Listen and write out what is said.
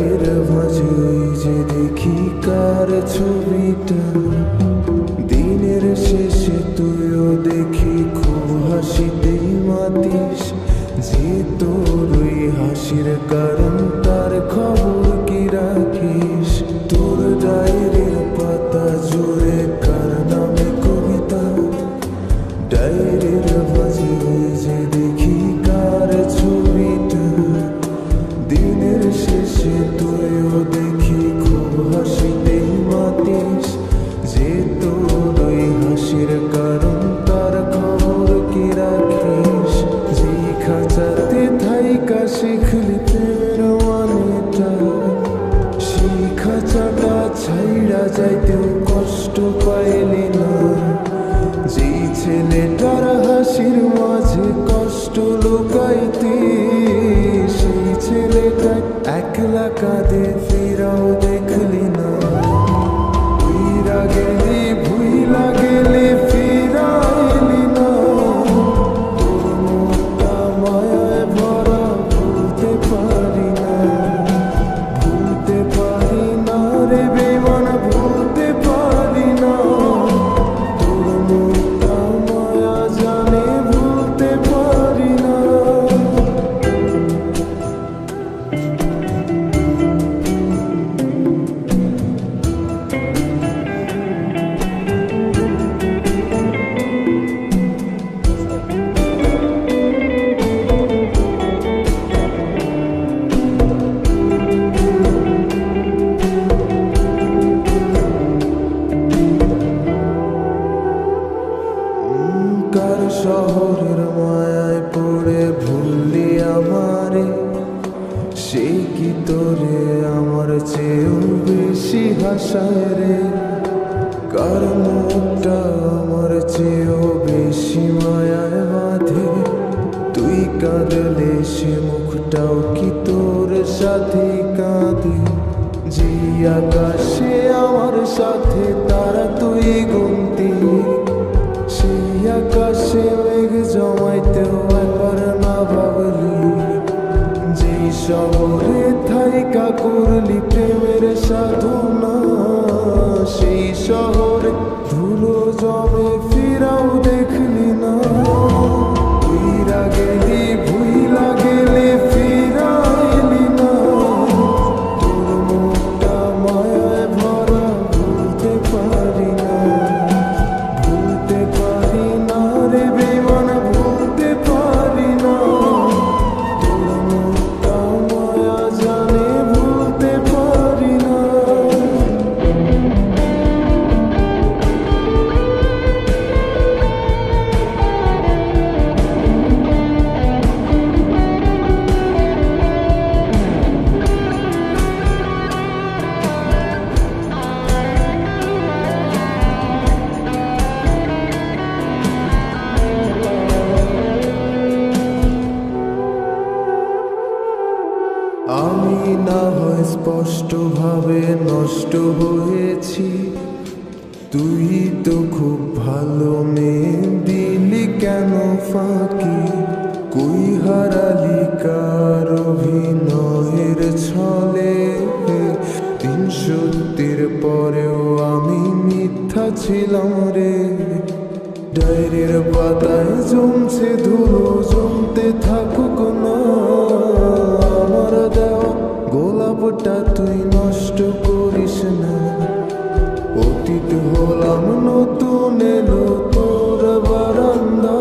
ডায়েরির মাঝে ওই যে দেখি কার ছবিটা, দিনের শেষে তুইও দেখি খুব হাসিতেই মাতিস, যে তোর ওই হাসির কারণ তার খবর কি রাখিস। তোর ডায়েরির পাতা জুড়ে কার নামে কবিতা, ডায়েরির মাঝে ওই যে দেখি কার ছবিটা, দিনের শেষে তুইও দেখি খুব হাসিতেই মাতিস, যে তোর ওই হাসির কারণ তার খবর কি রাখিস। যে খাঁচাতে থাইকা শিখলি প্রেমের মানেটা, সেই খাঁচাটা ছাইড়া যাইতেও কষ্ট পাইলি না। যেই ছেলেটার হাসির মাঝে কষ্ট লুকাইতি, সেই ছেলেটা একলা কাঁদে ফিরাও দেখলি না। ভুইলা গেলি ভুইলা গেলি ফিরাইলি না, তোর মুখটা মায়ায় ভরা ভুলতে পারি না, ভুলতে পারি না রে বেমান, ভুলতে পারি না। তোর মুখটা মায়া জানে ভুলতে পারি না। কার শহরের মায়ায় পড়ে ভুললি আমারে, সেই কি তোরে আমার চেয়েও বেশি হাসায় রে। কার মুখটা আমার চেয়েও বেশি মায়ায় বাঁধে, তুই কাঁদলে সে মুখটাও কি তোর সাথে কাঁদে। যে আকাশে আমার সাথে তারা তুই গুনতি, সেই আকাশে মেঘ জমাইতেও একবার না ভাবলি। যেই শহরে থাইকা করলি প্রেমের সাধনা, সেই শহরে ধুলো জমে ফিরাও দেখলি না। ভুইলা গেলি ভুইলা গেলি ফিরাইলি না, তোর মুখটা মায়ায় ভরা ভুলতে পারি না, ভুলতে পারি না রে বেমান, ভুলতে পারি না। তোর মুখটা মায়া জানে ভুলতে পারি না। আমি না হয় স্পষ্টভাবে নষ্ট হয়েছি, তুই তো খুব ভালো মেয়ে, দিলি কেন ফাঁকি। কই হারালি কার অভিনয়ের ছলে, তিন সত্যির পরেও আমি মিথ্যা ছিলাম রে। ডায়েরির পাতায় জমছে ধুলো, জমতে থাকুক না, আমার দেওয়া গোলাপটা তুই নষ্ট করিস না। অতীত হলাম নতুন এলো তোর বারান্দা,